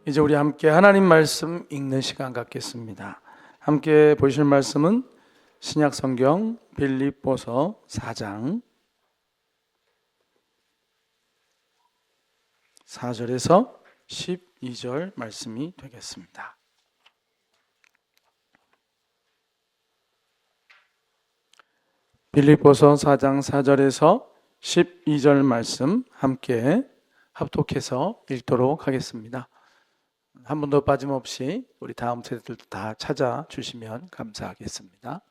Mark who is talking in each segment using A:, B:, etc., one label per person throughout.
A: 이제 우리 함께 하나님 말씀 읽는 시간 갖겠습니다. 함께 보실 말씀은 신약 성경 빌립보서 4장 4절에서 12절 말씀이 되겠습니다. 빌립보서 4장 4절에서 12절 말씀 함께 합독해서 읽도록 하겠습니다. 한 번도 빠짐없이 우리 다음 세대들도 다 찾아주시면 감사하겠습니다.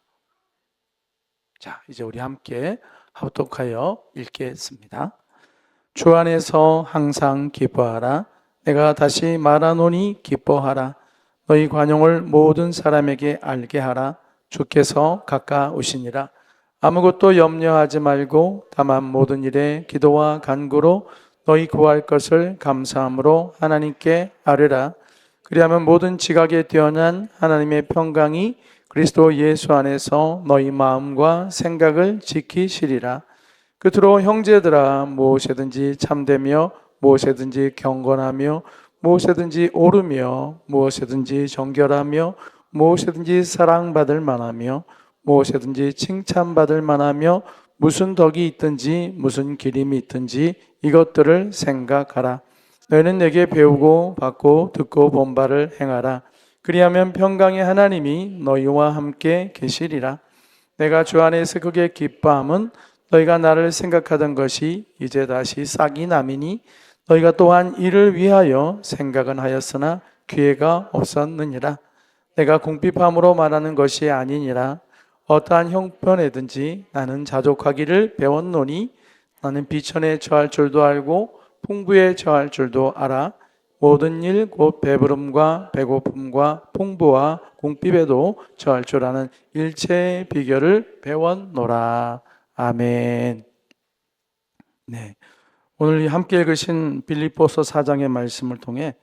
A: 자, 이제 우리 함께 합독하여 읽겠습니다. 주 안에서 항상 기뻐하라. 내가 다시 말하노니 기뻐하라. 너희 관용을 모든 사람에게 알게 하라. 주께서 가까우시니라. 아무것도 염려하지 말고 다만 모든 일에 기도와 간구로 너희 구할 것을 감사함으로 하나님께 아뢰라. 그리하면 모든 지각에 뛰어난 하나님의 평강이 그리스도 예수 안에서 너희 마음과 생각을 지키시리라. 끝으로 형제들아, 무엇이든지 참되며 무엇이든지 경건하며 무엇이든지 옳으며 무엇이든지 정결하며 무엇이든지 사랑받을 만하며 무엇이든지 칭찬받을 만하며 무슨 덕이 있든지 무슨 기림이 있든지 이것들을 생각하라. 너희는 내게 배우고 받고 듣고 본 바를 행하라. 그리하면 평강의 하나님이 너희와 함께 계시리라. 내가 주 안에서 크게 기뻐함은 너희가 나를 생각하던 것이 이제 다시 싹이 나미니 너희가 또한 이를 위하여 생각은 하였으나 기회가 없었느니라. 내가 궁핍함으로 말하는 것이 아니니라. 어떠한 형편에든지 나는 자족하기를 배웠노니 나는 비천에 처할 줄도 알고 풍부에 처할 줄도 알아. 모든 일 곧 배부름과 배고픔과 풍부와 궁핍에도 처할 줄 아는 일체의 비결을 배웠노라. 아멘. 네, 오늘 함께 읽으신 빌립보서 4장의 말씀을 통해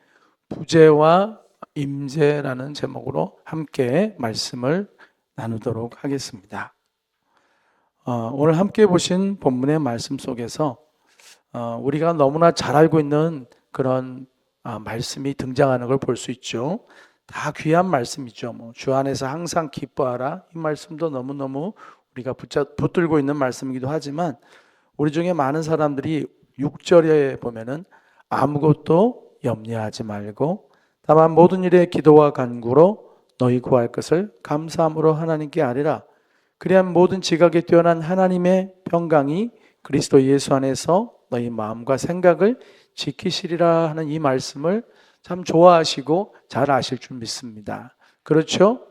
A: 부재와 임재라는 제목으로 함께 말씀을 나누도록 하겠습니다. 오늘 함께 보신 본문의 말씀 속에서 우리가 너무나 잘 알고 있는 그런 말씀이 등장하는 걸 볼 수 있죠. 다 귀한 말씀이죠. 주 안에서 항상 기뻐하라. 이 말씀도 너무너무 우리가 붙들고 있는 말씀이기도 하지만 우리 중에 많은 사람들이 6절에 보면은 아무것도 염려하지 말고 다만 모든 일에 기도와 간구로 너희 구할 것을 감사함으로 하나님께 아뢰라. 그리하면 모든 지각에 뛰어난 하나님의 평강이 그리스도 예수 안에서 너희 마음과 생각을 지키시리라 하는 이 말씀을 참 좋아하시고 잘 아실 줄 믿습니다. 그렇죠?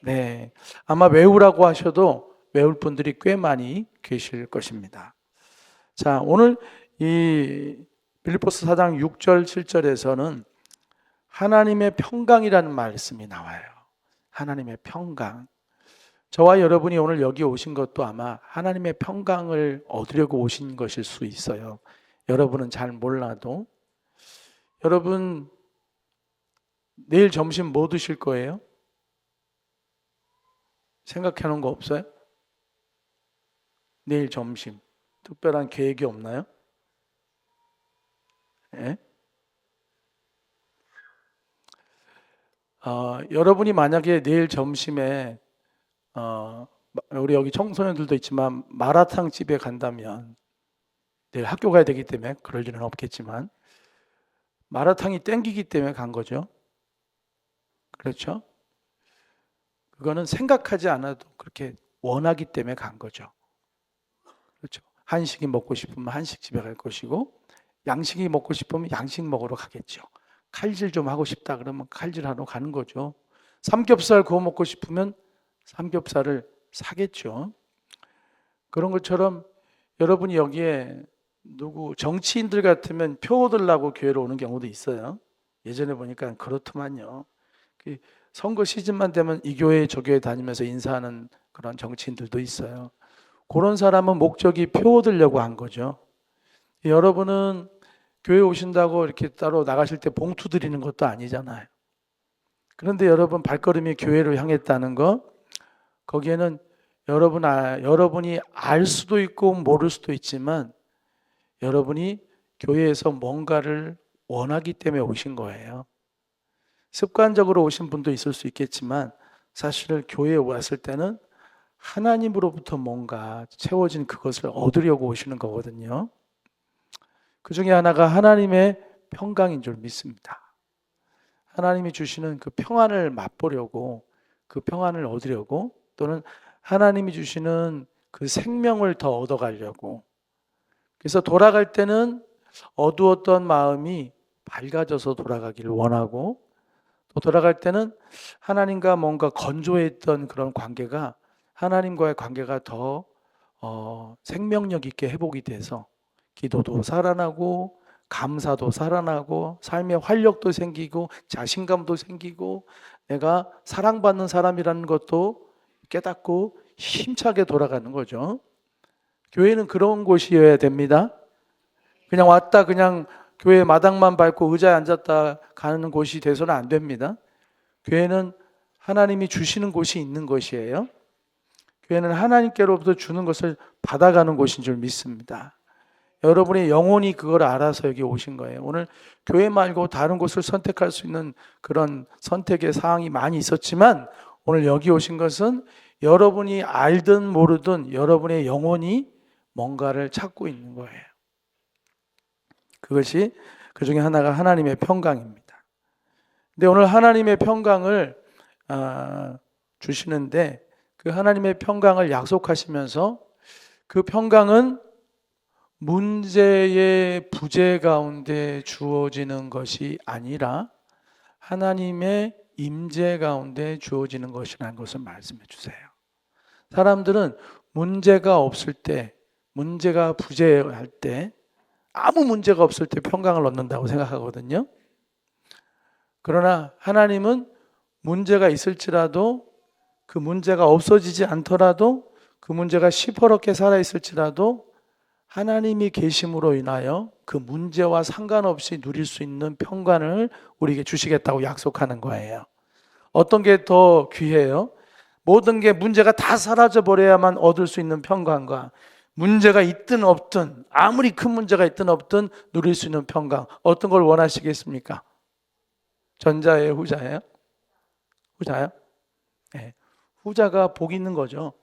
A: 네. 아마 외우라고 하셔도 외울 분들이 꽤 많이 계실 것입니다. 자, 오늘 이 빌립보서 4장 6절, 7절에서는 하나님의 평강이라는 말씀이 나와요. 하나님의 평강. 저와 여러분이 오늘 여기 오신 것도 아마 하나님의 평강을 얻으려고 오신 것일 수 있어요. 여러분은 잘 몰라도. 여러분, 내일 점심 뭐 드실 거예요? 생각해 놓은 거 없어요? 내일 점심 특별한 계획이 없나요? 네? 여러분이 만약에 내일 점심에 우리 여기 청소년들도 있지만 마라탕 집에 간다면 내일 학교 가야 되기 때문에 그럴 일은 없겠지만 마라탕이 땡기기 때문에 간 거죠. 그렇죠? 그거는 생각하지 않아도 그렇게 원하기 때문에 간 거죠. 그렇죠? 한식이 먹고 싶으면 한식 집에 갈 것이고 양식이 먹고 싶으면 양식 먹으러 가겠죠. 칼질 좀 하고 싶다 그러면 칼질하러 가는 거죠. 삼겹살 구워 먹고 싶으면 삼겹살을 사겠죠. 그런 것처럼 여러분이 여기에 정치인들 같으면 표 얻으려고 교회로 오는 경우도 있어요. 예전에 보니까 그렇더만요. 선거 시즌만 되면 이 교회 저 교회 다니면서 인사하는 그런 정치인들도 있어요. 그런 사람은 목적이 표 얻으려고 한 거죠. 여러분은 교회 오신다고 이렇게 따로 나가실 때 봉투 드리는 것도 아니잖아요. 그런데 여러분 발걸음이 교회로 향했다는 거, 거기에는 여러분이 알 수도 있고 모를 수도 있지만 여러분이 교회에서 뭔가를 원하기 때문에 오신 거예요. 습관적으로 오신 분도 있을 수 있겠지만 사실 교회에 왔을 때는 하나님으로부터 뭔가 채워진 그것을 얻으려고 오시는 거거든요. 그 중에 하나가 하나님의 평강인 줄 믿습니다. 하나님이 주시는 그 평안을 맛보려고, 그 평안을 얻으려고, 또는 하나님이 주시는 그 생명을 더 얻어가려고. 그래서 돌아갈 때는 어두웠던 마음이 밝아져서 돌아가기를 원하고, 또 돌아갈 때는 하나님과 뭔가 건조했던 그런 관계가, 하나님과의 관계가 더 생명력 있게 회복이 돼서 기도도 살아나고 감사도 살아나고 삶의 활력도 생기고 자신감도 생기고 내가 사랑받는 사람이라는 것도 깨닫고 힘차게 돌아가는 거죠. 교회는 그런 곳이어야 됩니다. 그냥 왔다 그냥 교회 마당만 밟고 의자에 앉았다 가는 곳이 돼서는 안 됩니다. 교회는 하나님이 주시는 곳이 있는 것이에요. 교회는 하나님께로부터 주는 것을 받아가는 곳인 줄 믿습니다. 여러분의 영혼이 그걸 알아서 여기 오신 거예요. 오늘 교회 말고 다른 곳을 선택할 수 있는 그런 선택의 사항이 많이 있었지만 오늘 여기 오신 것은 여러분이 알든 모르든 여러분의 영혼이 뭔가를 찾고 있는 거예요. 그것이 그 중에 하나가 하나님의 평강입니다. 근데 오늘 하나님의 평강을 주시는데 그 하나님의 평강을 약속하시면서 그 평강은 문제의 부재 가운데 주어지는 것이 아니라 하나님의 임재 가운데 주어지는 것이라는 것을 말씀해 주세요. 사람들은 문제가 없을 때, 문제가 부재할 때, 아무 문제가 없을 때 평강을 얻는다고 생각하거든요. 그러나 하나님은 문제가 있을지라도 그 문제가 없어지지 않더라도 그 문제가 시퍼렇게 살아있을지라도 하나님이 계심으로 인하여 그 문제와 상관없이 누릴 수 있는 평강을 우리에게 주시겠다고 약속하는 거예요. 어떤 게 더 귀해요? 모든 게 문제가 다 사라져 버려야만 얻을 수 있는 평강과 문제가 있든 없든 아무리 큰 문제가 있든 없든 누릴 수 있는 평강, 어떤 걸 원하시겠습니까? 전자예요, 후자예요? 후자요? 네. 후자가 복이 있는 거죠.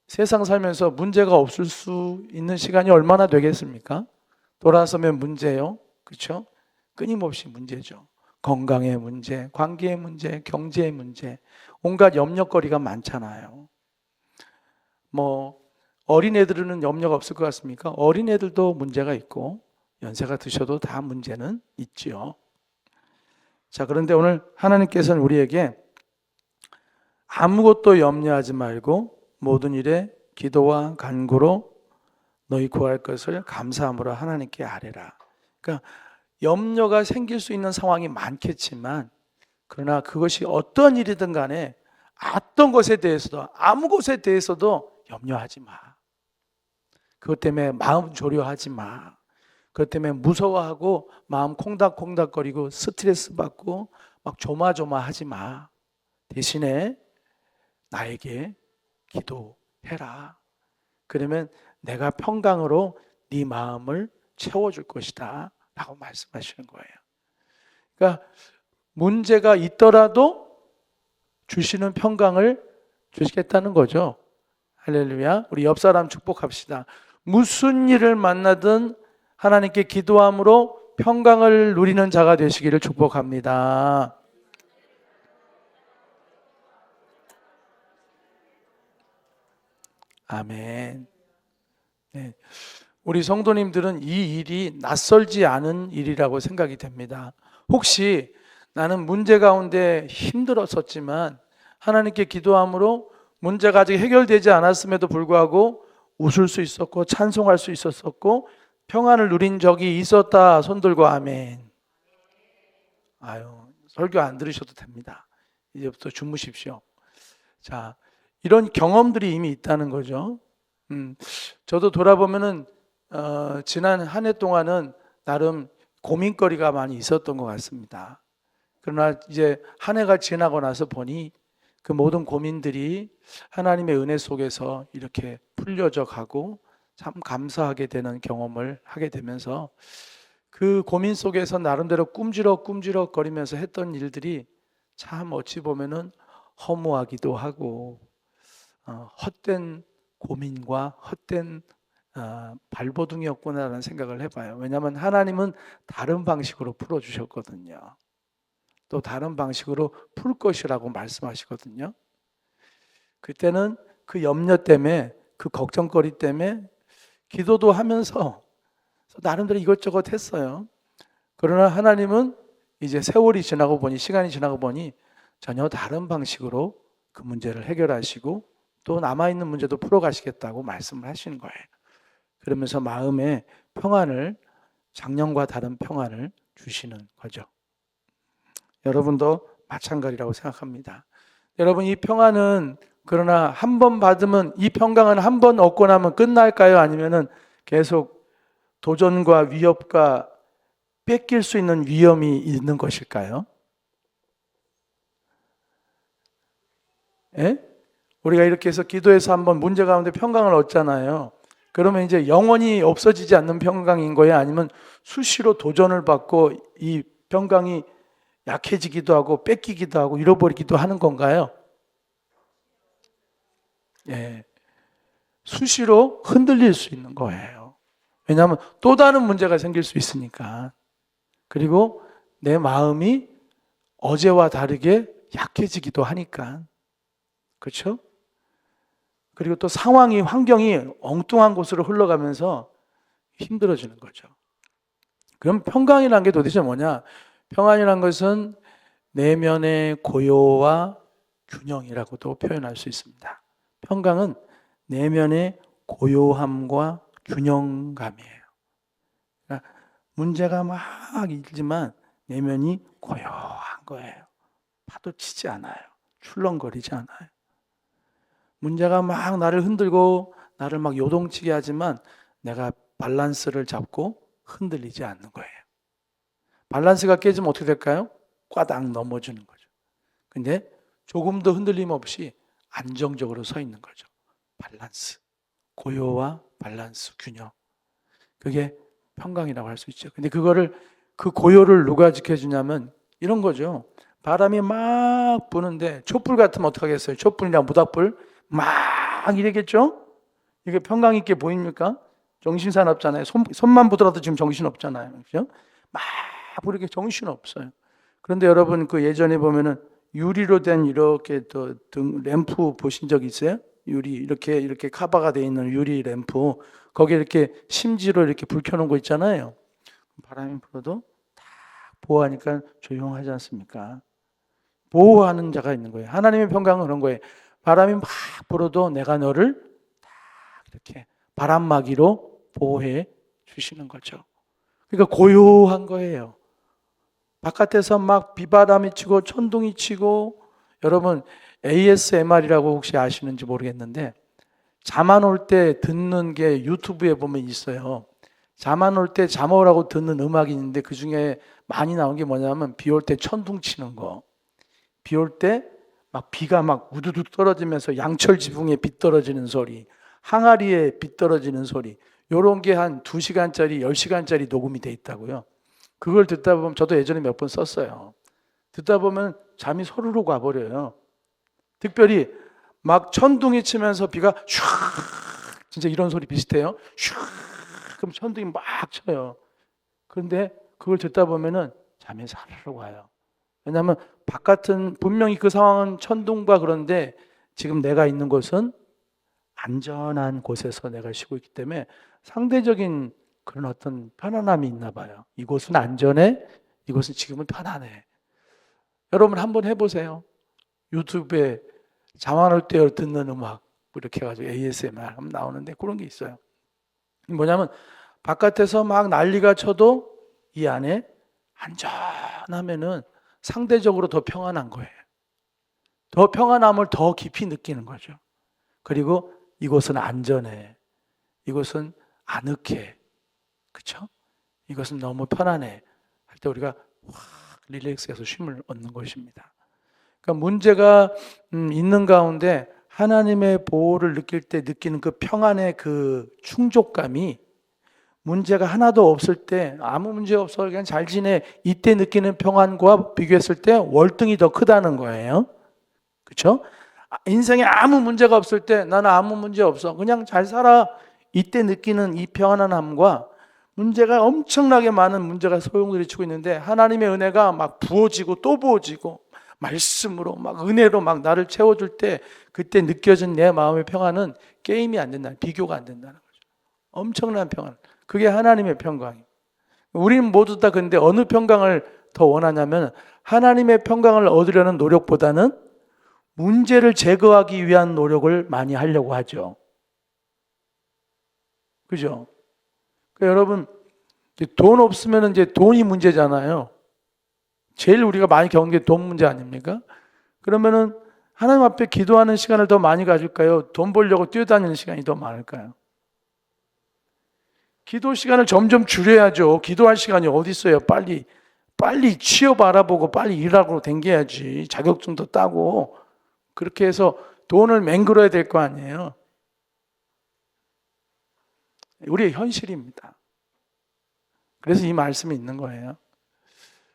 A: 세상 살면서 문제가 없을 수 있는 시간이 얼마나 되겠습니까? 돌아서면 문제요. 그렇죠? 끊임없이 문제죠. 건강의 문제, 관계의 문제, 경제의 문제, 온갖 염려거리가 많잖아요. 어린애들은 염려가 없을 것 같습니까? 어린애들도 문제가 있고 연세가 드셔도 다 문제는 있지요. 자, 그런데 오늘 하나님께서는 우리에게 아무것도 염려하지 말고 모든 일에 기도와 간구로 너희 구할 것을 감사함으로 하나님께 아뢰라. 그러니까 염려가 생길 수 있는 상황이 많겠지만 그러나 그것이 어떤 일이든 간에 어떤 것에 대해서도 아무 것에 대해서도 염려하지 마. 그것 때문에 마음 조려하지 마. 그것 때문에 무서워하고 마음 콩닥콩닥거리고 스트레스 받고 막 조마조마하지 마. 대신에 나에게 기도해라. 그러면 내가 평강으로 네 마음을 채워줄 것이다 라고 말씀하시는 거예요. 그러니까 문제가 있더라도 주시는 평강을 주시겠다는 거죠. 할렐루야. 우리 옆 사람 축복합시다. 무슨 일을 만나든 하나님께 기도함으로 평강을 누리는 자가 되시기를 축복합니다. 아멘. 네. 우리 성도님들은 이 일이 낯설지 않은 일이라고 생각이 됩니다. 혹시 나는 문제 가운데 힘들었었지만 하나님께 기도함으로 문제가 아직 해결되지 않았음에도 불구하고 웃을 수 있었고 찬송할 수 있었고 평안을 누린 적이 있었다. 손들고 아멘. 설교 안 들으셔도 됩니다. 이제부터 주무십시오. 자, 이런 경험들이 이미 있다는 거죠. 저도 돌아보면은 지난 한 해 동안은 나름 고민거리가 많이 있었던 것 같습니다. 그러나 이제 한 해가 지나고 나서 보니 그 모든 고민들이 하나님의 은혜 속에서 이렇게 풀려져 가고 참 감사하게 되는 경험을 하게 되면서 그 고민 속에서 나름대로 꿈지럭 거리면서 했던 일들이 참 어찌 보면은 허무하기도 하고 헛된 고민과 헛된 발버둥이었구나라는 생각을 해봐요. 왜냐하면 하나님은 다른 방식으로 풀어주셨거든요. 또 다른 방식으로 풀 것이라고 말씀하시거든요. 그때는 그 염려 때문에, 그 걱정거리 때문에 기도도 하면서 나름대로 이것저것 했어요. 그러나 하나님은 이제 세월이 지나고 보니, 시간이 지나고 보니 전혀 다른 방식으로 그 문제를 해결하시고 또 남아있는 문제도 풀어가시겠다고 말씀을 하시는 거예요. 그러면서 마음의 평안을, 작년과 다른 평안을 주시는 거죠. 여러분도 마찬가지라고 생각합니다. 여러분, 이 평안은 그러나 한 번 받으면, 이 평강은 한 번 얻고 나면 끝날까요? 아니면은 계속 도전과 위협과 뺏길 수 있는 위험이 있는 것일까요? 예? 우리가 이렇게 해서 기도해서 한번 문제 가운데 평강을 얻잖아요. 그러면 이제 영원히 없어지지 않는 평강인 거예요? 아니면 수시로 도전을 받고 이 평강이 약해지기도 하고 뺏기기도 하고 잃어버리기도 하는 건가요? 예. 수시로 흔들릴 수 있는 거예요. 왜냐하면 또 다른 문제가 생길 수 있으니까. 그리고 내 마음이 어제와 다르게 약해지기도 하니까. 그렇죠? 그리고 또 상황이, 환경이 엉뚱한 곳으로 흘러가면서 힘들어지는 거죠. 그럼 평강이라는 게 도대체 뭐냐? 평안이라는 것은 내면의 고요와 균형이라고도 표현할 수 있습니다. 평강은 내면의 고요함과 균형감이에요. 그러니까 문제가 막 일지만 내면이 고요한 거예요. 파도치지 않아요. 출렁거리지 않아요. 문제가 막 나를 흔들고 나를 막 요동치게 하지만 내가 밸런스를 잡고 흔들리지 않는 거예요. 밸런스가 깨지면 어떻게 될까요? 꽈당 넘어지는 거죠. 근데 조금도 흔들림 없이 안정적으로 서 있는 거죠. 밸런스. 고요와 밸런스, 균형. 그게 평강이라고 할 수 있죠. 근데 그 고요를 누가 지켜주냐면 이런 거죠. 바람이 막 부는데 촛불 같으면 어떡하겠어요? 촛불이랑 모닥불 막 이러겠죠? 이게 평강 있게 보입니까? 정신사납잖아요. 손만 보더라도 지금 정신없잖아요. 그죠? 막 부르게 정신없어요. 그런데 여러분 그 예전에 보면은 유리로 된 이렇게 또 램프 보신 적 있어요? 유리 이렇게 카바가 돼 있는 유리 램프 거기에 이렇게 심지로 이렇게 불 켜놓은 거 있잖아요. 바람이 불어도 딱 보호하니까 조용하지 않습니까? 보호하는 자가 있는 거예요. 하나님의 평강은 그런 거예요. 바람이 막 불어도 내가 너를 딱 이렇게 바람막이로 보호해 주시는 거죠. 그러니까 고요한 거예요. 바깥에서 막 비바람이 치고 천둥이 치고 여러분 ASMR이라고 혹시 아시는지 모르겠는데 잠 안 올 때 듣는 게 유튜브에 보면 있어요. 잠 안 올 때 잠 오라고 듣는 음악이 있는데 그중에 많이 나온 게 뭐냐면 비 올 때 천둥 치는 거. 비 올 때 막 비가 막 우두두 떨어지면서 양철 지붕에 비 떨어지는 소리, 항아리에 비 떨어지는 소리. 요런 게 한 2시간짜리, 10시간짜리 녹음이 돼 있다고요. 그걸 듣다 보면 저도 예전에 몇 번 썼어요. 듣다 보면 잠이 소르륵 와버려요. 특별히 막 천둥이 치면서 비가 슉 진짜 이런 소리 비슷해요. 슉 그럼 천둥이 막 쳐요. 그런데 그걸 듣다 보면은 잠이 사르르 와요. 왜냐하면 바깥은 분명히 그 상황은 천둥과 그런데 지금 내가 있는 곳은 안전한 곳에서 내가 쉬고 있기 때문에 상대적인 그런 어떤 편안함이 있나 봐요. 이곳은 안전해, 이곳은 지금은 편안해. 여러분 한번 해보세요. 유튜브에 잠 안 올 때 듣는 음악 이렇게 해가지고 ASMR 하면 나오는데 그런 게 있어요. 뭐냐면 바깥에서 막 난리가 쳐도 이 안에 안전하면은 상대적으로 더 평안한 거예요. 더 평안함을 더 깊이 느끼는 거죠. 그리고 이곳은 안전해. 이곳은 아늑해. 그렇죠? 이것은 너무 편안해. 할 때 우리가 확 릴렉스해서 쉼을 얻는 것입니다. 그러니까 문제가 있는 가운데 하나님의 보호를 느낄 때 느끼는 그 평안의 그 충족감이 문제가 하나도 없을 때 아무 문제 없어 그냥 잘 지내 이때 느끼는 평안과 비교했을 때 월등히 더 크다는 거예요. 그렇죠? 인생에 아무 문제가 없을 때 나는 아무 문제 없어 그냥 잘 살아 이때 느끼는 이 평안함과 문제가 엄청나게 많은 문제가 소용돌이 치고 있는데 하나님의 은혜가 막 부어지고 또 부어지고 말씀으로 막 은혜로 막 나를 채워줄 때 그때 느껴진 내 마음의 평안은 게임이 안 된다, 비교가 안 된다는 거죠. 엄청난 평안. 그게 하나님의 평강이에요. 우리는 모두 다 근데 어느 평강을 더 원하냐면 하나님의 평강을 얻으려는 노력보다는 문제를 제거하기 위한 노력을 많이 하려고 하죠. 그죠? 그러니까 여러분, 돈 없으면 이제 돈이 문제잖아요. 제일 우리가 많이 겪는 게 돈 문제 아닙니까? 그러면은 하나님 앞에 기도하는 시간을 더 많이 가질까요? 돈 벌려고 뛰어다니는 시간이 더 많을까요? 기도 시간을 점점 줄여야죠. 기도할 시간이 어디 있어요? 빨리 취업 알아보고 빨리 일하고 댕겨야지. 자격증도 따고 그렇게 해서 돈을 맹글어야 될 거 아니에요. 우리의 현실입니다. 그래서 이 말씀이 있는 거예요.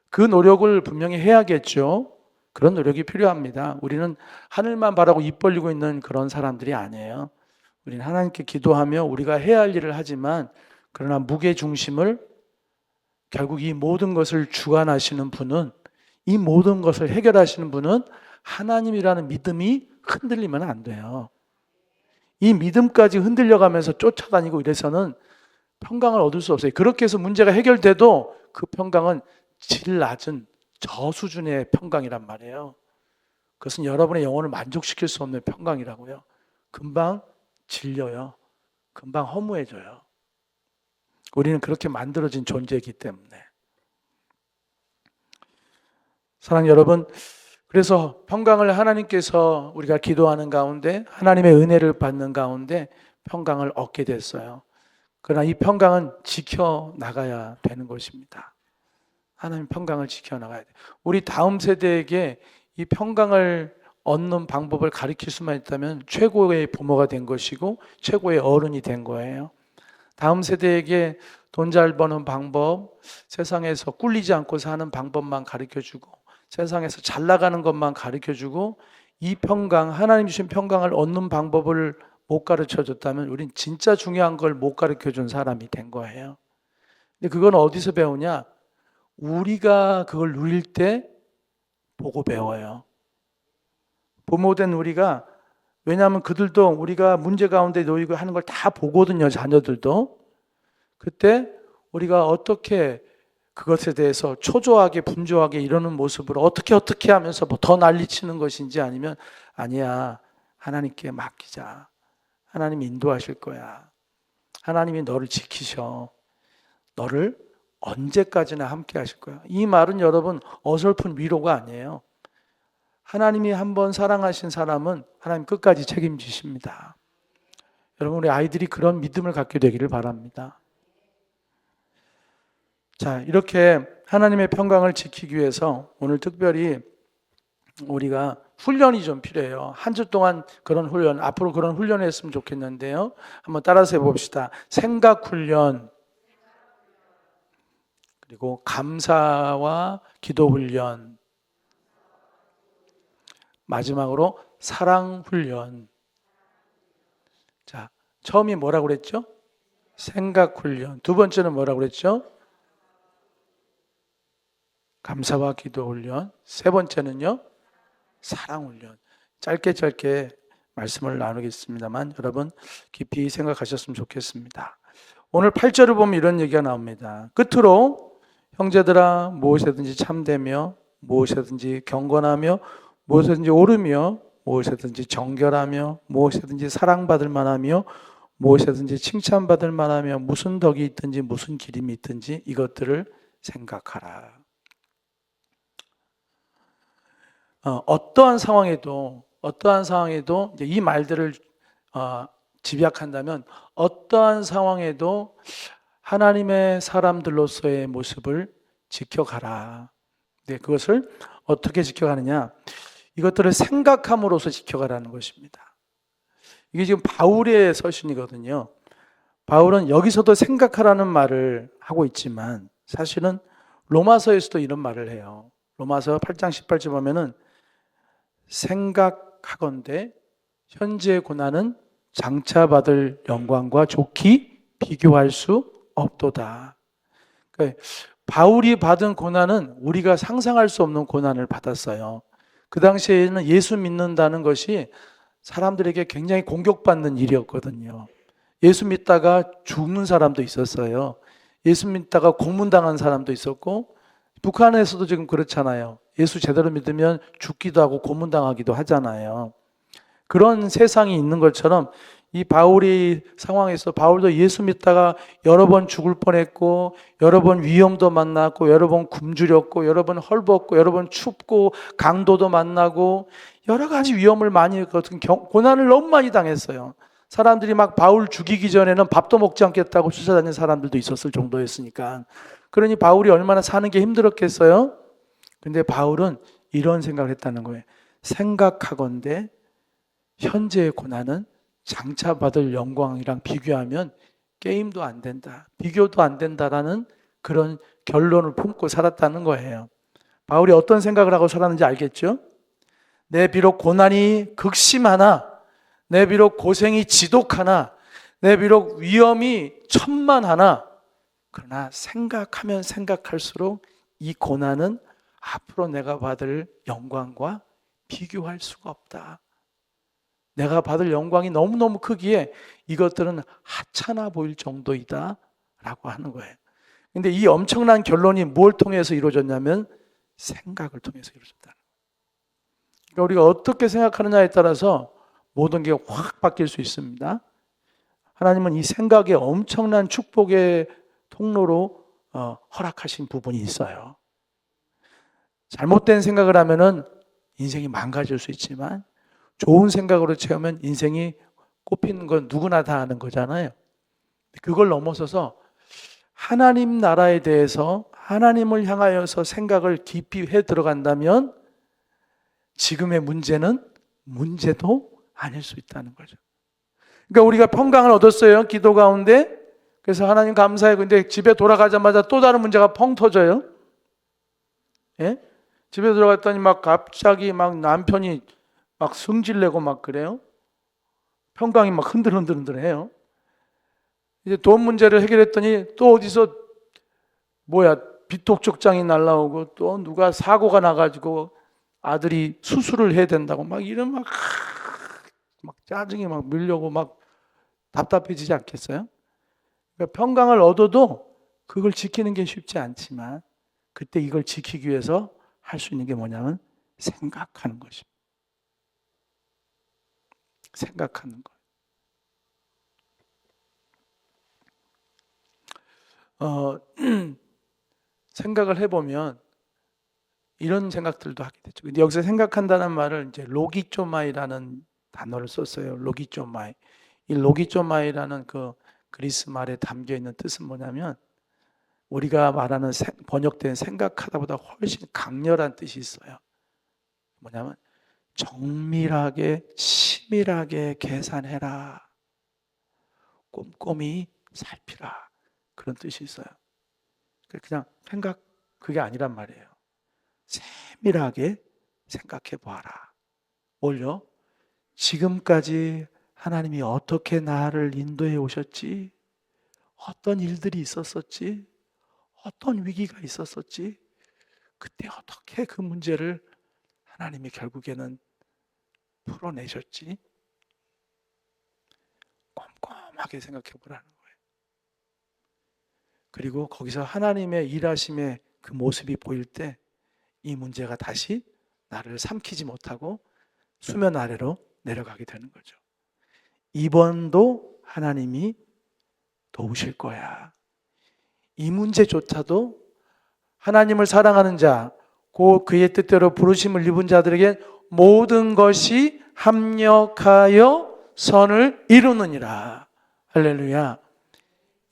A: 그 노력을 분명히 해야겠죠. 그런 노력이 필요합니다. 우리는 하늘만 바라고 입 벌리고 있는 그런 사람들이 아니에요. 우리는 하나님께 기도하며 우리가 해야 할 일을 하지만 그러나 무게중심을 결국 이 모든 것을 주관하시는 분은 이 모든 것을 해결하시는 분은 하나님이라는 믿음이 흔들리면 안 돼요. 이 믿음까지 흔들려가면서 쫓아다니고 이래서는 평강을 얻을 수 없어요. 그렇게 해서 문제가 해결돼도 그 평강은 질 낮은 저수준의 평강이란 말이에요. 그것은 여러분의 영혼을 만족시킬 수 없는 평강이라고요. 금방 질려요. 금방 허무해져요. 우리는 그렇게 만들어진 존재이기 때문에. 사랑하는 여러분, 그래서 평강을 하나님께서 우리가 기도하는 가운데 하나님의 은혜를 받는 가운데 평강을 얻게 됐어요. 그러나 이 평강은 지켜나가야 되는 것입니다. 하나님 평강을 지켜나가야 돼요. 우리 다음 세대에게 이 평강을 얻는 방법을 가르칠 수만 있다면 최고의 부모가 된 것이고 최고의 어른이 된 거예요. 다음 세대에게 돈 잘 버는 방법, 세상에서 꿀리지 않고 사는 방법만 가르쳐주고 세상에서 잘 나가는 것만 가르쳐주고 이 평강, 하나님 주신 평강을 얻는 방법을 못 가르쳐줬다면 우린 진짜 중요한 걸 못 가르쳐준 사람이 된 거예요. 근데 그건 어디서 배우냐? 우리가 그걸 누릴 때 보고 배워요. 부모된 우리가, 왜냐하면 그들도 우리가 문제 가운데 놓이고 하는 걸 다 보거든요, 자녀들도. 그때 우리가 어떻게 그것에 대해서 초조하게 분주하게 이러는 모습으로 어떻게 하면서 뭐 더 난리치는 것인지 아니면 아니야, 하나님께 맡기자. 하나님이 인도하실 거야. 하나님이 너를 지키셔. 너를 언제까지나 함께 하실 거야. 이 말은 여러분 어설픈 위로가 아니에요. 하나님이 한번 사랑하신 사람은 하나님 끝까지 책임지십니다. 여러분 우리 아이들이 그런 믿음을 갖게 되기를 바랍니다. 자, 이렇게 하나님의 평강을 지키기 위해서 오늘 특별히 우리가 훈련이 좀 필요해요. 한 주 동안 그런 훈련, 앞으로 그런 훈련을 했으면 좋겠는데요. 한번 따라서 해봅시다. 생각 훈련, 그리고 감사와 기도 훈련, 마지막으로 사랑 훈련. 자, 처음이 뭐라고 그랬죠? 생각 훈련. 두 번째는 뭐라고 그랬죠? 감사와 기도 훈련. 세 번째는요? 사랑 훈련. 짧게 말씀을 나누겠습니다만 여러분 깊이 생각하셨으면 좋겠습니다. 오늘 8절을 보면 이런 얘기가 나옵니다. 끝으로 형제들아 무엇이든지 참되며 무엇이든지 경건하며 무엇이든지 옳으며 무엇이든지 정결하며 무엇이든지 사랑받을 만하며 무엇이든지 칭찬받을 만하며 무슨 덕이 있든지 무슨 기림이 있든지 이것들을 생각하라. 어떠한 상황에도 이 말들을 집약한다면 어떠한 상황에도 하나님의 사람들로서의 모습을 지켜가라. 네, 그것을 어떻게 지켜가느냐? 이것들을 생각함으로써 지켜가라는 것입니다. 이게 지금 바울의 서신이거든요. 바울은 여기서도 생각하라는 말을 하고 있지만 사실은 로마서에서도 이런 말을 해요. 로마서 8장 18절 보면은 생각하건대 현재의 고난은 장차 받을 영광과 좋게 비교할 수 없도다. 그러니까 바울이 받은 고난은 우리가 상상할 수 없는 고난을 받았어요. 그 당시에는 예수 믿는다는 것이 사람들에게 굉장히 공격받는 일이었거든요. 예수 믿다가 죽는 사람도 있었어요. 예수 믿다가 고문당한 사람도 있었고, 북한에서도 지금 그렇잖아요. 예수 제대로 믿으면 죽기도 하고 고문당하기도 하잖아요. 그런 세상이 있는 것처럼 이 바울이 상황에서 바울도 예수 믿다가 여러 번 죽을 뻔했고, 여러 번 위험도 만났고, 여러 번 굶주렸고, 여러 번 헐벗고, 여러 번 춥고, 강도도 만나고 여러 가지 위험을 많이 고난을 너무 많이 당했어요. 사람들이 막 바울 죽이기 전에는 밥도 먹지 않겠다고 쫓아다니는 사람들도 있었을 정도였으니까. 그러니 바울이 얼마나 사는 게 힘들었겠어요? 근데 바울은 이런 생각을 했다는 거예요. 생각하건대 현재의 고난은 장차 받을 영광이랑 비교하면 게임도 안 된다, 비교도 안 된다라는 그런 결론을 품고 살았다는 거예요. 바울이 어떤 생각을 하고 살았는지 알겠죠? 내 비록 고난이 극심하나, 내 비록 고생이 지독하나, 내 비록 위험이 천만하나, 그러나 생각하면 생각할수록 이 고난은 앞으로 내가 받을 영광과 비교할 수가 없다. 내가 받을 영광이 너무너무 크기에 이것들은 하찮아 보일 정도이다 라고 하는 거예요. 근데 이 엄청난 결론이 뭘 통해서 이루어졌냐면 생각을 통해서 이루어졌다. 그러니까 우리가 어떻게 생각하느냐에 따라서 모든 게 확 바뀔 수 있습니다. 하나님은 이 생각에 엄청난 축복의 통로로 허락하신 부분이 있어요. 잘못된 생각을 하면은 인생이 망가질 수 있지만 좋은 생각으로 채우면 인생이 꽃피는 건 누구나 다 아는 거잖아요. 그걸 넘어서서 하나님 나라에 대해서 하나님을 향하여서 생각을 깊이 해 들어간다면 지금의 문제는 문제도 아닐 수 있다는 거죠. 그러니까 우리가 평강을 얻었어요, 기도 가운데. 그래서 하나님 감사해요. 근데 집에 돌아가자마자 또 다른 문제가 펑 터져요. 예? 집에 들어갔더니 막 갑자기 막 남편이 막 승질내고 막 그래요. 평강이 막 흔들흔들해요. 이제 돈 문제를 해결했더니 또 어디서 비톡족장이 날라오고 또 누가 사고가 나가지고 아들이 수술을 해야 된다고 막 이런 막 짜증이 막 밀려고 막 답답해지지 않겠어요? 그러니까 평강을 얻어도 그걸 지키는 게 쉽지 않지만 그때 이걸 지키기 위해서 할 수 있는 게 뭐냐면 생각하는 것입니다. 생각하는 거. 생각을 해보면 이런 생각들도 하게 되죠. 근데 여기서 생각한다는 말을 이제 로기조마이라는 단어를 썼어요. 로기조마이. 이 로기조마이라는 그 그리스 말에 담겨 있는 뜻은 뭐냐면 우리가 말하는 번역된 생각하다보다 훨씬 강렬한 뜻이 있어요. 뭐냐면 정밀하게 치밀하게 계산해라. 꼼꼼히 살피라. 그런 뜻이 있어요. 그냥 생각 그게 아니란 말이에요. 세밀하게 생각해 보아라. 뭘요? 지금까지 하나님이 어떻게 나를 인도해 오셨지? 어떤 일들이 있었었지? 어떤 위기가 있었었지? 그때 어떻게 그 문제를 하나님이 결국에는 풀어내셨지? 꼼꼼하게 생각해 보라는 거예요. 그리고 거기서 하나님의 일하심의 그 모습이 보일 때 이 문제가 다시 나를 삼키지 못하고 수면 아래로 내려가게 되는 거죠. 이번도 하나님이 도우실 거야. 이 문제조차도 하나님을 사랑하는 자, 그의 뜻대로 부르심을 입은 자들에게 모든 것이 합력하여 선을 이루느니라. 할렐루야.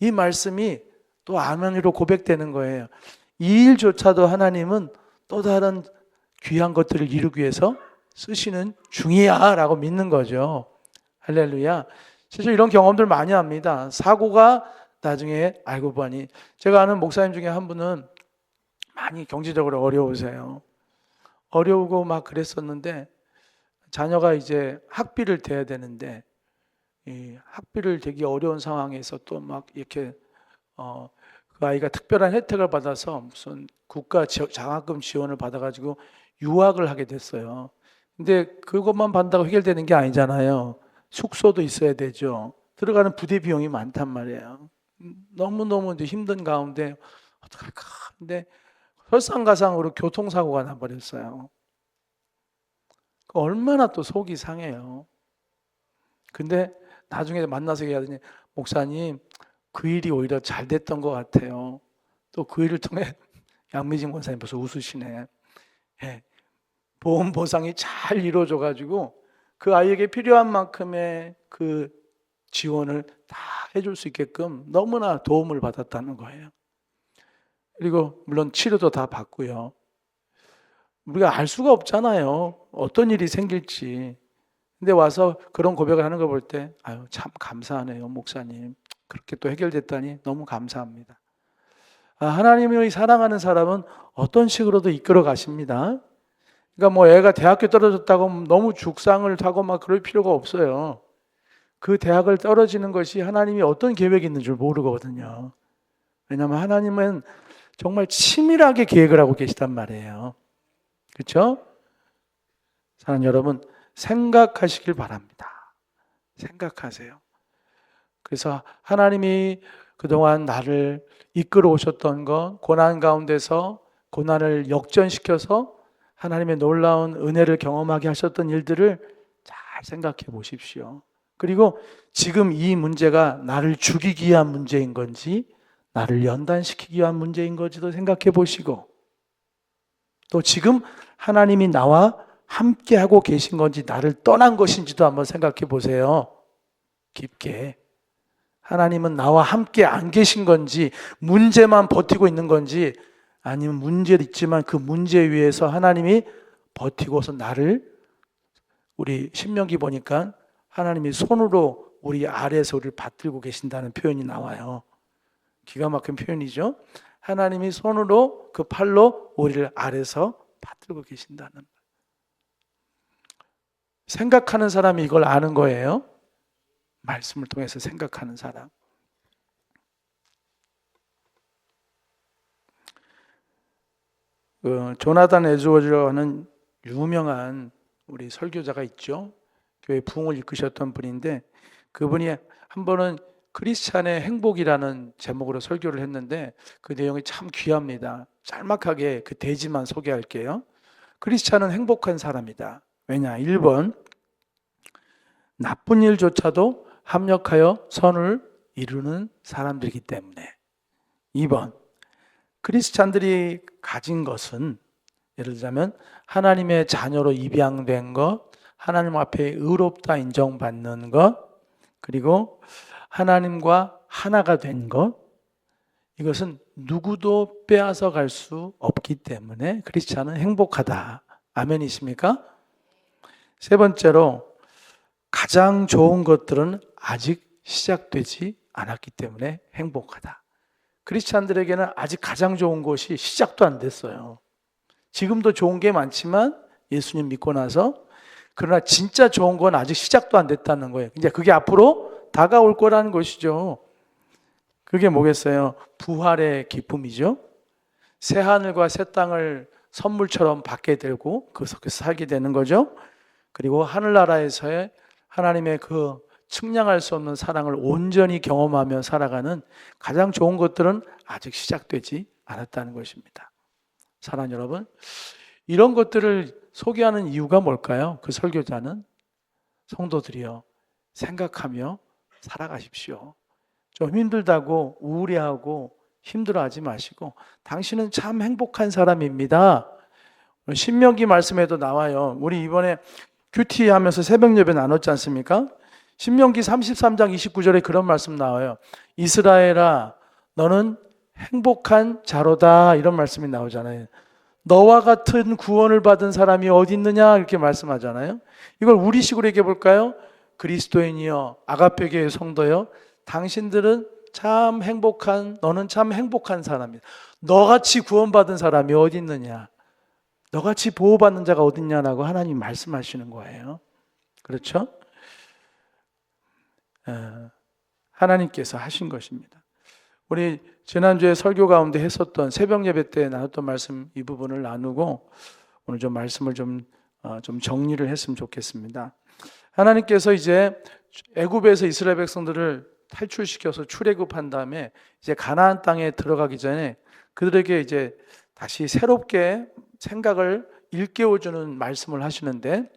A: 이 말씀이 또 아멘으로 고백되는 거예요. 이 일조차도 하나님은 또 다른 귀한 것들을 이루기 위해서 쓰시는 중이야 라고 믿는 거죠. 할렐루야. 실제 이런 경험들 많이 합니다. 사고가 나중에 알고 보니, 제가 아는 목사님 중에 한 분은 많이 경제적으로 어려우세요. 어려우고 막 그랬었는데 자녀가 이제 학비를 대야 되는데 이 학비를 대기 어려운 상황에서 또 막 이렇게 그 아이가 특별한 혜택을 받아서 무슨 국가 장학금 지원을 받아가지고 유학을 하게 됐어요. 근데 그것만 받는다고 해결되는 게 아니잖아요. 숙소도 있어야 되죠. 들어가는 부대 비용이 많단 말이에요. 너무너무 이제 힘든 가운데 어떡할까. 근데 설상가상으로 교통사고가 나버렸어요. 얼마나 또 속이 상해요. 근데 나중에 만나서 얘기하더니, 목사님, 그 일이 오히려 잘 됐던 것 같아요. 또 그 일을 통해 양미진 권사님 벌써 웃으시네. 예, 보험 보상이 잘 이루어져가지고 그 아이에게 필요한 만큼의 그 지원을 다 해줄 수 있게끔 너무나 도움을 받았다는 거예요. 그리고 물론 치료도 다 받고요. 우리가 알 수가 없잖아요. 어떤 일이 생길지. 근데 와서 그런 고백을 하는 거 볼 때, 아유, 참 감사하네요, 목사님. 그렇게 또 해결됐다니 너무 감사합니다. 하나님이 사랑하는 사람은 어떤 식으로도 이끌어 가십니다. 그러니까 뭐 애가 대학교 떨어졌다고 너무 죽상을 타고 막 그럴 필요가 없어요. 그 대학을 떨어지는 것이 하나님이 어떤 계획이 있는 줄 모르거든요. 왜냐하면 하나님은 정말 치밀하게 계획을 하고 계시단 말이에요. 그렇죠? 사랑하는 여러분, 생각하시길 바랍니다. 생각하세요. 그래서 하나님이 그동안 나를 이끌어 오셨던 것, 고난 가운데서 고난을 역전시켜서 하나님의 놀라운 은혜를 경험하게 하셨던 일들을 잘 생각해 보십시오. 그리고 지금 이 문제가 나를 죽이기 위한 문제인 건지 나를 연단시키기 위한 문제인 건지도 생각해 보시고, 또 지금 하나님이 나와 함께 하고 계신 건지 나를 떠난 것인지도 한번 생각해 보세요. 깊게. 하나님은 나와 함께 안 계신 건지, 문제만 버티고 있는 건지, 아니면 문제도 있지만 그 문제 위에서 하나님이 버티고서 나를, 우리 신명기 보니까 하나님이 손으로 우리 아래에서 우리를 받들고 계신다는 표현이 나와요. 기가 막힌 표현이죠. 하나님이 손으로, 그 팔로 우리를 아래에서 받들고 계신다는. 생각하는 사람이 이걸 아는 거예요. 말씀을 통해서 생각하는 사람. 조나단 에즈워즈라는 유명한 우리 설교자가 있죠. 교회 부흥을 이끄셨던 분인데, 그분이 한 번은 크리스찬의 행복이라는 제목으로 설교를 했는데 그 내용이 참 귀합니다. 짤막하게 그 대지만 소개할게요. 크리스찬은 행복한 사람이다. 왜냐? 1번, 나쁜 일조차도 합력하여 선을 이루는 사람들이기 때문에. 2번, 크리스찬들이 가진 것은, 예를 들자면 하나님의 자녀로 입양된 것, 하나님 앞에 의롭다 인정받는 것, 그리고 하나님과 하나가 된 것, 이것은 누구도 빼앗아 갈 수 없기 때문에 크리스찬은 행복하다. 아멘이십니까? 세 번째로, 가장 좋은 것들은 아직 시작되지 않았기 때문에 행복하다. 크리스찬들에게는 아직 가장 좋은 것이 시작도 안 됐어요. 지금도 좋은 게 많지만 예수님 믿고 나서, 그러나 진짜 좋은 건 아직 시작도 안 됐다는 거예요. 이제 그게 앞으로 다가올 거라는 것이죠. 그게 뭐겠어요? 부활의 기쁨이죠. 새 하늘과 새 땅을 선물처럼 받게 되고 그 속에서 살게 되는 거죠. 그리고 하늘나라에서의 하나님의 그 측량할 수 없는 사랑을 온전히 경험하며 살아가는 가장 좋은 것들은 아직 시작되지 않았다는 것입니다. 사랑하는 여러분, 이런 것들을 소개하는 이유가 뭘까요? 그 설교자는, 성도들이여, 생각하며 살아가십시오. 좀 힘들다고 우울해하고 힘들어하지 마시고, 당신은 참 행복한 사람입니다. 신명기 말씀에도 나와요. 우리 이번에 큐티 하면서 새벽 예배 나눴지 않습니까? 신명기 33장 29절에 그런 말씀 나와요. 이스라엘아, 너는 행복한 자로다, 이런 말씀이 나오잖아요. 너와 같은 구원을 받은 사람이 어디 있느냐, 이렇게 말씀하잖아요. 이걸 우리식으로 얘기해 볼까요? 그리스도인이여 아가페 교회 성도여 당신들은 참 행복한 너는 참 행복한 사람이다. 너같이 구원받은 사람이 어디 있느냐? 너같이 보호받는 자가 어디 있냐라고 하나님 말씀하시는 거예요. 그렇죠? 하나님께서 하신 것입니다. 우리 지난주에 설교 가운데 했었던 새벽 예배 때 나눴던 말씀 이 부분을 나누고 오늘 좀 말씀을 좀 정리를 했으면 좋겠습니다. 하나님께서 이제 애굽에서 이스라엘 백성들을 탈출시켜서 출애굽한 다음에 이제 가나안 땅에 들어가기 전에 그들에게 이제 다시 새롭게 생각을 일깨워주는 말씀을 하시는데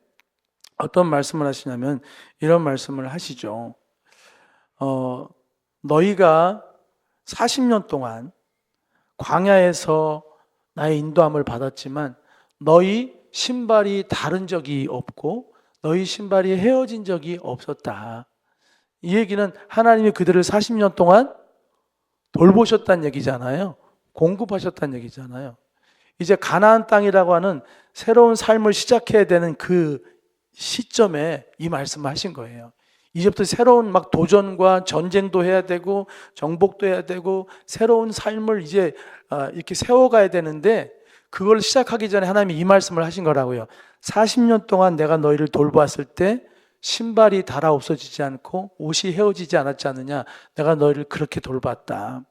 A: 어떤 말씀을 하시냐면 이런 말씀을 하시죠. 너희가 40년 동안 광야에서 나의 인도함을 받았지만 너희 신발이 다른 적이 없고 너희 신발이 헤어진 적이 없었다. 이 얘기는 하나님이 그들을 40년 동안 돌보셨다는 얘기잖아요. 공급하셨다는 얘기잖아요. 이제 가나안 땅이라고 하는 새로운 삶을 시작해야 되는 그 시점에 이 말씀을 하신 거예요. 이제부터 새로운 막 도전과 전쟁도 해야 되고 정복도 해야 되고 새로운 삶을 이제 이렇게 세워가야 되는데 그걸 시작하기 전에 하나님이 이 말씀을 하신 거라고요. 40년 동안 내가 너희를 돌보았을 때 신발이 닳아 없어지지 않고 옷이 헤어지지 않았지 않느냐. 내가 너희를 그렇게 돌봤다.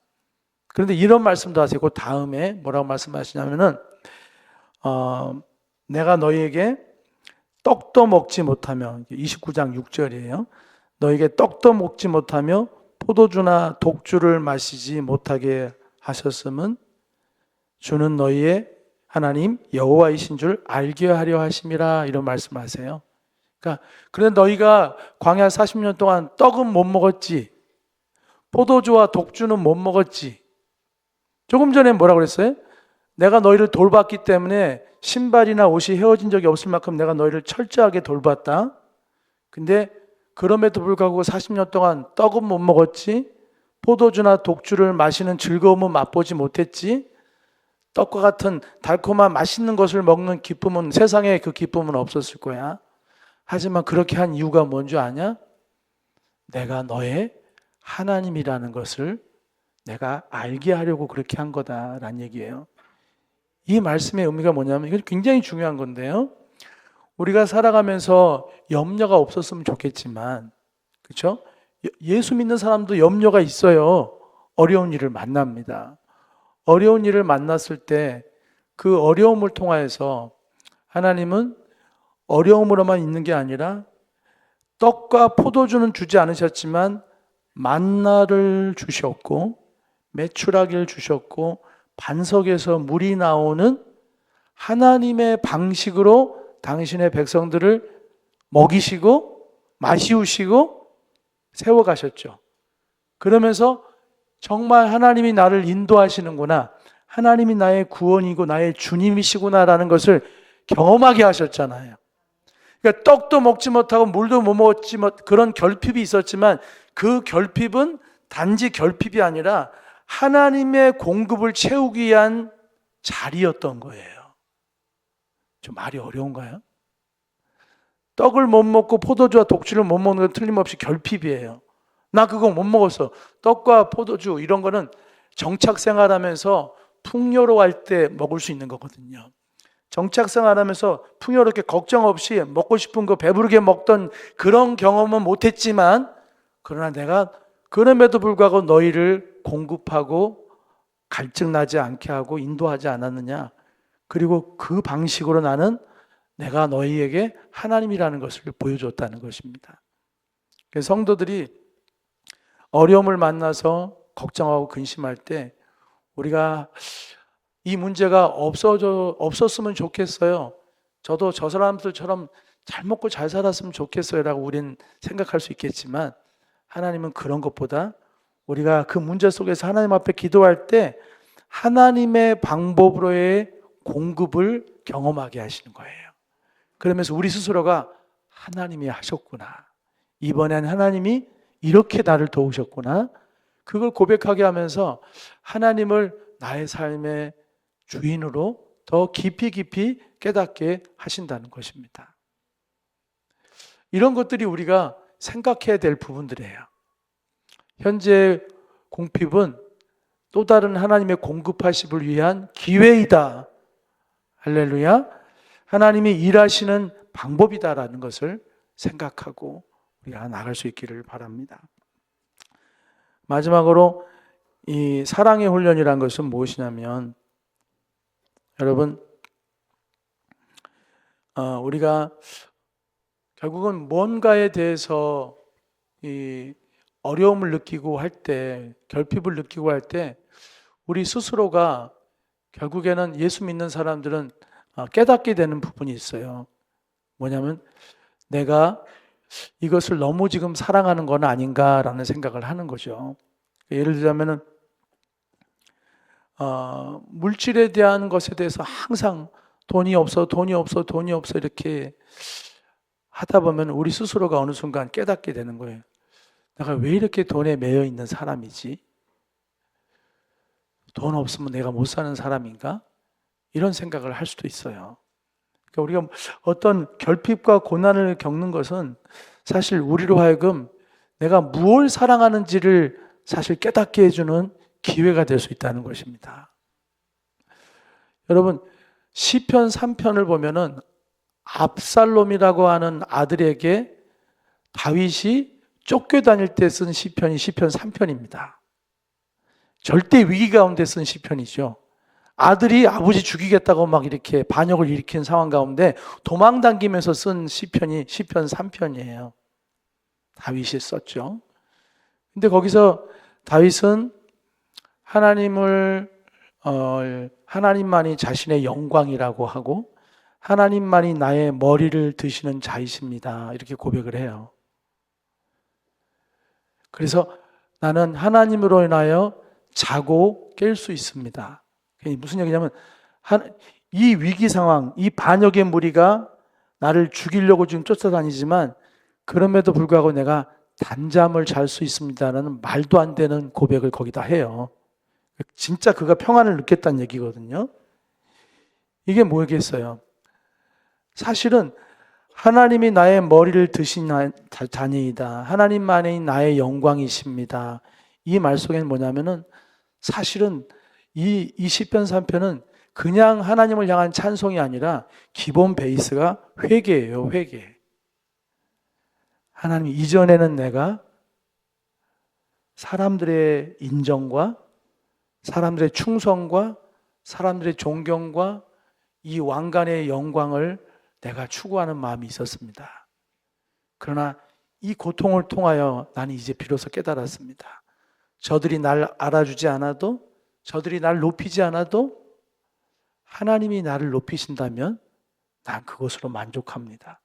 A: 그런데 이런 말씀도 하세요. 그 다음에 뭐라고 말씀하시냐면은 내가 너희에게 떡도 먹지 못하며 29장 6절이에요. 너에게 떡도 먹지 못하며 포도주나 독주를 마시지 못하게 하셨음은 주는 너희의 하나님 여호와이신 줄 알게 하려 하심이라 이런 말씀하세요. 그러니까 그런데 너희가 광야 40년 동안 떡은 못 먹었지, 포도주와 독주는 못 먹었지. 조금 전에 뭐라고 그랬어요? 내가 너희를 돌봤기 때문에 신발이나 옷이 헤어진 적이 없을 만큼 내가 너희를 철저하게 돌봤다. 근데 그럼에도 불구하고 40년 동안 떡은 못 먹었지, 포도주나 독주를 마시는 즐거움은 맛보지 못했지, 떡과 같은 달콤한 맛있는 것을 먹는 기쁨은 세상에 그 기쁨은 없었을 거야. 하지만 그렇게 한 이유가 뭔 줄 아냐? 내가 너의 하나님이라는 것을 내가 알게 하려고 그렇게 한 거다라는 얘기예요. 이 말씀의 의미가 뭐냐면 이건 굉장히 중요한 건데요. 우리가 살아가면서 염려가 없었으면 좋겠지만, 그렇죠? 예수 믿는 사람도 염려가 있어요. 어려운 일을 만납니다. 어려운 일을 만났을 때 그 어려움을 통하여서 하나님은 어려움으로만 있는 게 아니라 떡과 포도주는 주지 않으셨지만 만나를 주셨고 메추라기를 주셨고 반석에서 물이 나오는 하나님의 방식으로 당신의 백성들을 먹이시고 마시우시고 세워가셨죠. 그러면서 정말 하나님이 나를 인도하시는구나, 하나님이 나의 구원이고 나의 주님이시구나라는 것을 경험하게 하셨잖아요. 그러니까 떡도 먹지 못하고 물도 못 먹었지 그런 결핍이 있었지만 그 결핍은 단지 결핍이 아니라 하나님의 공급을 채우기 위한 자리였던 거예요. 좀 말이 어려운가요? 떡을 못 먹고 포도주와 독주를 못 먹는 건 틀림없이 결핍이에요. 나 그거 못 먹었어. 떡과 포도주 이런 거는 정착 생활하면서 풍요로워할 때 먹을 수 있는 거거든요. 정착 생활하면서 풍요롭게 걱정 없이 먹고 싶은 거 배부르게 먹던 그런 경험은 못했지만 그러나 내가 그럼에도 불구하고 너희를 공급하고 갈증 나지 않게 하고 인도하지 않았느냐. 그리고 그 방식으로 나는 내가 너희에게 하나님이라는 것을 보여줬다는 것입니다. 성도들이 어려움을 만나서 걱정하고 근심할 때 우리가 이 문제가 없었으면 좋겠어요. 저도 저 사람들처럼 잘 먹고 잘 살았으면 좋겠어요 라고 우리는 생각할 수 있겠지만 하나님은 그런 것보다 우리가 그 문제 속에서 하나님 앞에 기도할 때 하나님의 방법으로의 공급을 경험하게 하시는 거예요. 그러면서 우리 스스로가 하나님이 하셨구나, 이번엔 하나님이 이렇게 나를 도우셨구나, 그걸 고백하게 하면서 하나님을 나의 삶의 주인으로 더 깊이 깨닫게 하신다는 것입니다. 이런 것들이 우리가 생각해야 될 부분들이에요. 현재 공핍은 또 다른 하나님의 공급하심을 위한 기회이다. 할렐루야. 하나님이 일하시는 방법이다라는 것을 생각하고 우리가 나갈 수 있기를 바랍니다. 마지막으로 이 사랑의 훈련이란 것은 무엇이냐면, 여러분, 우리가 결국은 뭔가에 대해서 이 어려움을 느끼고 할 때, 결핍을 느끼고 할 때, 우리 스스로가 결국에는 예수 믿는 사람들은 깨닫게 되는 부분이 있어요. 뭐냐면 내가 이것을 너무 지금 사랑하는 건 아닌가라는 생각을 하는 거죠. 예를 들자면은 물질에 대한 것에 대해서 항상 돈이 없어 이렇게 하다 보면 우리 스스로가 어느 순간 깨닫게 되는 거예요. 내가 왜 이렇게 돈에 매여 있는 사람이지? 돈 없으면 내가 못 사는 사람인가? 이런 생각을 할 수도 있어요. 그러니까 우리가 어떤 결핍과 고난을 겪는 것은 사실 우리로 하여금 내가 무엇을 사랑하는지를 사실 깨닫게 해주는 기회가 될 수 있다는 것입니다. 여러분, 시편 3편을 보면은 압살롬이라고 하는 아들에게 다윗이 쫓겨다닐 때 쓴 시편이 시편 3편입니다. 절대 위기 가운데 쓴 시편이죠. 아들이 아버지 죽이겠다고 막 이렇게 반역을 일으킨 상황 가운데 도망 당기면서 쓴 시편이 시편 3편이에요. 다윗이 썼죠. 근데 거기서 다윗은 하나님만이 자신의 영광이라고 하고 하나님만이 나의 머리를 드시는 자이십니다. 이렇게 고백을 해요. 그래서 나는 하나님으로 인하여 자고 깰 수 있습니다. 무슨 얘기냐면 이 위기 상황, 이 반역의 무리가 나를 죽이려고 지금 쫓아다니지만 그럼에도 불구하고 내가 단잠을 잘 수 있습니다라는 말도 안 되는 고백을 거기다 해요. 진짜 그가 평안을 느꼈다는 얘기거든요. 이게 뭐겠어요? 사실은 하나님이 나의 머리를 드신 자니이다. 하나님만이 나의 영광이십니다. 이 말 속에는 뭐냐면은 사실은 이 시편 3편은 그냥 하나님을 향한 찬송이 아니라 기본 베이스가 회개예요, 회개. 하나님, 이전에는 내가 사람들의 인정과 사람들의 충성과 사람들의 존경과 이 왕관의 영광을 내가 추구하는 마음이 있었습니다. 그러나 이 고통을 통하여 나는 이제 비로소 깨달았습니다. 저들이 날 알아주지 않아도, 저들이 날 높이지 않아도 하나님이 나를 높이신다면 난 그것으로 만족합니다.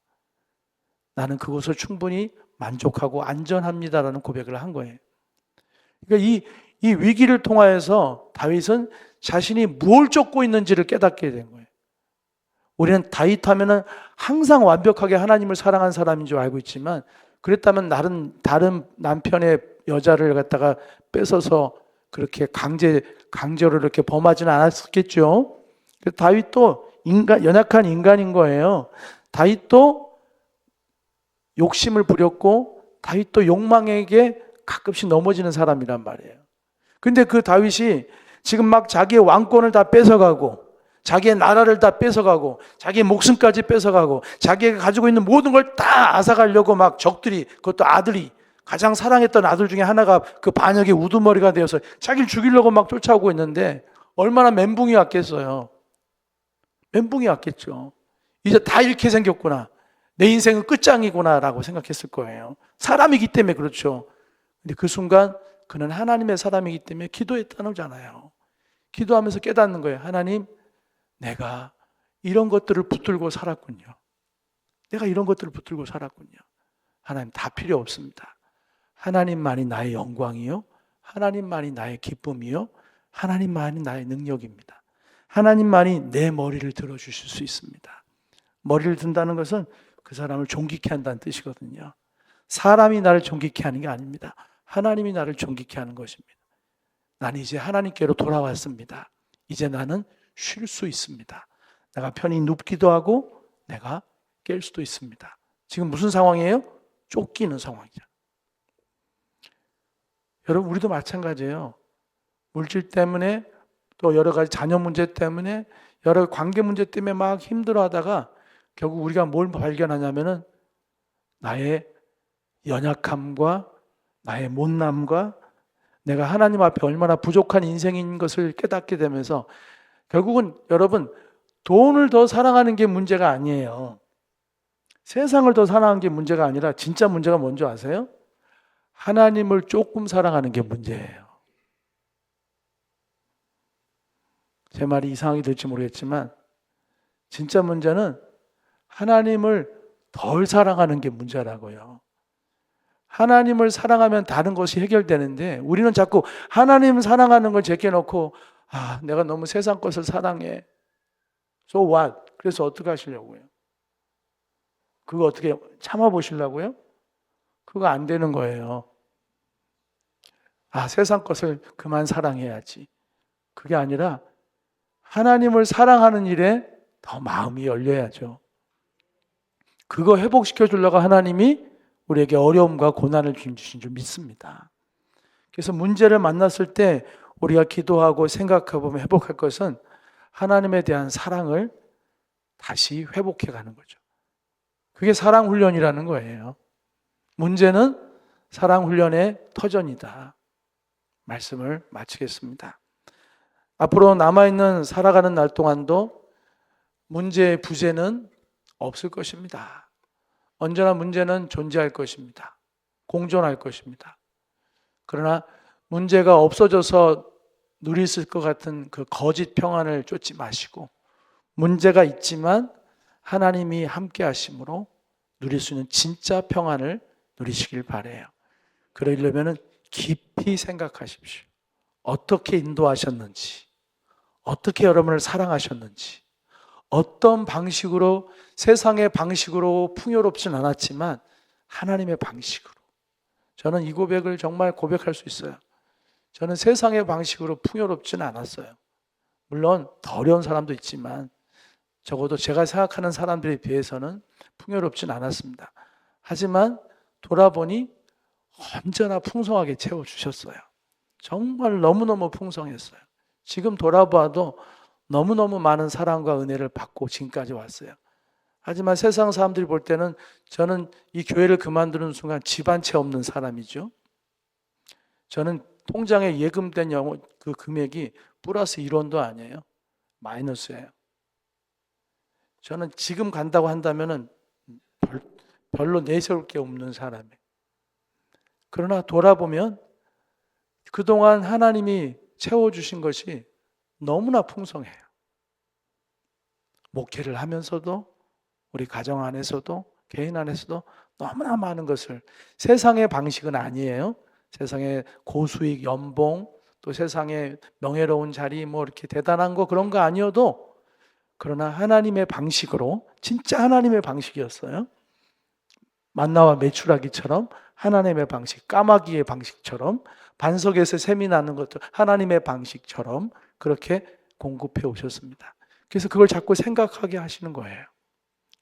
A: 나는 그것을 충분히 만족하고 안전합니다라는 고백을 한 거예요. 그러니까 이 위기를 통하여서 다윗은 자신이 무엇을 쫓고 있는지를 깨닫게 된 거예요. 우리는 다윗 하면은 항상 완벽하게 하나님을 사랑한 사람인 줄 알고 있지만 그랬다면 다른 남편의 여자를 갖다가 뺏어서 그렇게 강제로 이렇게 범하지는 않았겠죠. 다윗도 연약한 인간인 거예요. 다윗도 욕심을 부렸고 다윗도 욕망에게 가끔씩 넘어지는 사람이란 말이에요. 근데 그 다윗이 지금 막 자기의 왕권을 다 뺏어가고 자기의 나라를 다 뺏어가고 자기의 목숨까지 뺏어가고 자기가 가지고 있는 모든 걸 다 앗아가려고 막 적들이, 그것도 아들이, 가장 사랑했던 아들 중에 하나가 그 반역의 우두머리가 되어서 자기를 죽이려고 막 쫓아오고 있는데 얼마나 멘붕이 왔겠어요. 멘붕이 왔겠죠. 이제 다 잃게 생겼구나. 내 인생은 끝장이구나 라고 생각했을 거예요. 사람이기 때문에 그렇죠. 근데 그 순간 그는 하나님의 사람이기 때문에 기도했다는 거잖아요. 기도하면서 깨닫는 거예요. 하나님, 내가 이런 것들을 붙들고 살았군요. 내가 이런 것들을 붙들고 살았군요. 하나님, 다 필요 없습니다. 하나님만이 나의 영광이요, 하나님만이 나의 기쁨이요, 하나님만이 나의 능력입니다. 하나님만이 내 머리를 들어주실 수 있습니다. 머리를 든다는 것은 그 사람을 존귀케 한다는 뜻이거든요. 사람이 나를 존귀케 하는 게 아닙니다. 하나님이 나를 존귀케 하는 것입니다. 나는 이제 하나님께로 돌아왔습니다. 이제 나는 쉴 수 있습니다. 내가 편히 눕기도 하고 내가 깰 수도 있습니다. 지금 무슨 상황이에요? 쫓기는 상황이죠. 여러분, 우리도 마찬가지예요. 물질 때문에 또 여러 가지 자녀 문제 때문에 여러 관계 문제 때문에 막 힘들어하다가 결국 우리가 뭘 발견하냐면은 나의 연약함과 나의 못남과 내가 하나님 앞에 얼마나 부족한 인생인 것을 깨닫게 되면서 결국은 여러분, 돈을 더 사랑하는 게 문제가 아니에요. 세상을 더 사랑하는 게 문제가 아니라 진짜 문제가 뭔지 아세요? 하나님을 조금 사랑하는 게 문제예요. 제 말이 이상하게 될지 모르겠지만 진짜 문제는 하나님을 덜 사랑하는 게 문제라고요. 하나님을 사랑하면 다른 것이 해결되는데 우리는 자꾸 하나님 사랑하는 걸 제껴놓고 내가 너무 세상 것을 사랑해. So what? 그래서 어떻게 하시려고요? 그거 어떻게 참아보시려고요? 그거 안 되는 거예요. 세상 것을 그만 사랑해야지. 그게 아니라 하나님을 사랑하는 일에 더 마음이 열려야죠. 그거 회복시켜 주려고 하나님이 우리에게 어려움과 고난을 주신 줄 믿습니다. 그래서 문제를 만났을 때 우리가 기도하고 생각해보면 회복할 것은 하나님에 대한 사랑을 다시 회복해 가는 거죠. 그게 사랑 훈련이라는 거예요. 문제는 사랑 훈련의 터전이다. 말씀을 마치겠습니다. 앞으로 남아있는 살아가는 날 동안도 문제의 부재는 없을 것입니다. 언제나 문제는 존재할 것입니다. 공존할 것입니다. 그러나 문제가 없어져서 누릴 것 같은 그 거짓 평안을 쫓지 마시고 문제가 있지만 하나님이 함께 하심으로 누릴 수 있는 진짜 평안을 누리시길 바라요. 그러려면 깊이 생각하십시오. 어떻게 인도하셨는지, 어떻게 여러분을 사랑하셨는지, 어떤 방식으로 세상의 방식으로 풍요롭진 않았지만 하나님의 방식으로. 저는 이 고백을 정말 고백할 수 있어요. 저는 세상의 방식으로 풍요롭지는 않았어요. 물론 더 어려운 사람도 있지만 적어도 제가 생각하는 사람들에 비해서는 풍요롭진 않았습니다. 하지만 돌아보니 언제나 풍성하게 채워주셨어요. 정말 너무너무 풍성했어요. 지금 돌아봐도 너무너무 많은 사랑과 은혜를 받고 지금까지 왔어요. 하지만 세상 사람들이 볼 때는 저는 이 교회를 그만두는 순간 집 한 채 없는 사람이죠. 저는 통장에 예금된 그 금액이 플러스 1원도 아니에요. 마이너스예요. 저는 지금 간다고 한다면 별로 내세울 게 없는 사람이에요. 그러나 돌아보면 그동안 하나님이 채워주신 것이 너무나 풍성해요. 목회를 하면서도 우리 가정 안에서도 개인 안에서도 너무나 많은 것을, 세상의 방식은 아니에요. 세상의 고수익 연봉, 또 세상의 명예로운 자리, 이렇게 대단한 거 그런 거 아니어도, 그러나 하나님의 방식으로, 진짜 하나님의 방식이었어요. 만나와 메추라기처럼 하나님의 방식, 까마귀의 방식처럼, 반석에서 샘이 나는 것도 하나님의 방식처럼 그렇게 공급해 오셨습니다. 그래서 그걸 자꾸 생각하게 하시는 거예요.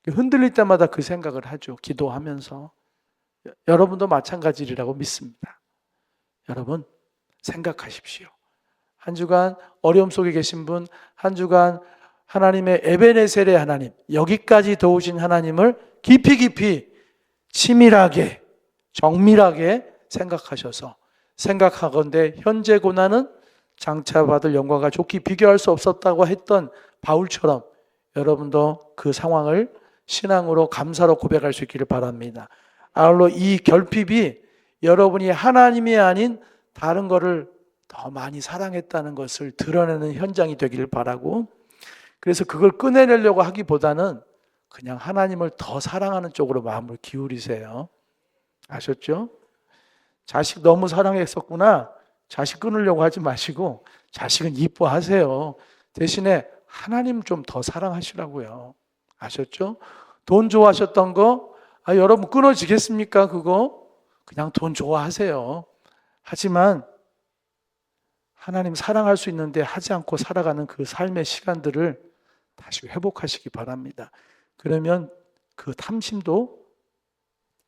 A: 흔들릴 때마다 그 생각을 하죠. 기도하면서. 여러분도 마찬가지라고 믿습니다. 여러분 생각하십시오. 한 주간 어려움 속에 계신 분, 한 주간 하나님의 에베네셀의 하나님, 여기까지 도우신 하나님을 깊이 치밀하게 정밀하게 생각하셔서, 생각하건대 현재 고난은 장차 받을 영광과 좋게 비교할 수 없었다고 했던 바울처럼 여러분도 그 상황을 신앙으로 감사로 고백할 수 있기를 바랍니다. 아울러 이 결핍이 여러분이 하나님이 아닌 다른 것을 더 많이 사랑했다는 것을 드러내는 현장이 되기를 바라고, 그래서 그걸 꺼내내려고 하기보다는 그냥 하나님을 더 사랑하는 쪽으로 마음을 기울이세요. 아셨죠? 자식 너무 사랑했었구나. 자식 끊으려고 하지 마시고 자식은 이뻐하세요. 대신에 하나님 좀 더 사랑하시라고요. 아셨죠? 돈 좋아하셨던 거 여러분 끊어지겠습니까? 그거 그냥 돈 좋아하세요. 하지만 하나님 사랑할 수 있는데 하지 않고 살아가는 그 삶의 시간들을 다시 회복하시기 바랍니다. 그러면 그 탐심도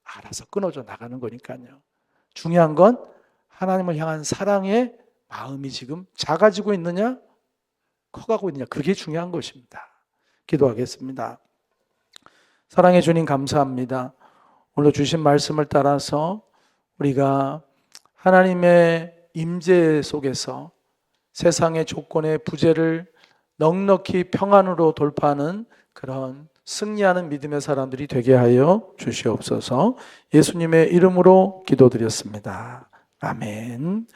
A: 알아서 끊어져 나가는 거니까요. 중요한 건 하나님을 향한 사랑의 마음이 지금 작아지고 있느냐, 커가고 있느냐, 그게 중요한 것입니다. 기도하겠습니다. 사랑해 주님 감사합니다. 오늘 주신 말씀을 따라서 우리가 하나님의 임재 속에서 세상의 조건의 부재를 넉넉히 평안으로 돌파하는 그런 승리하는 믿음의 사람들이 되게 하여 주시옵소서. 예수님의 이름으로 기도드렸습니다. 아멘.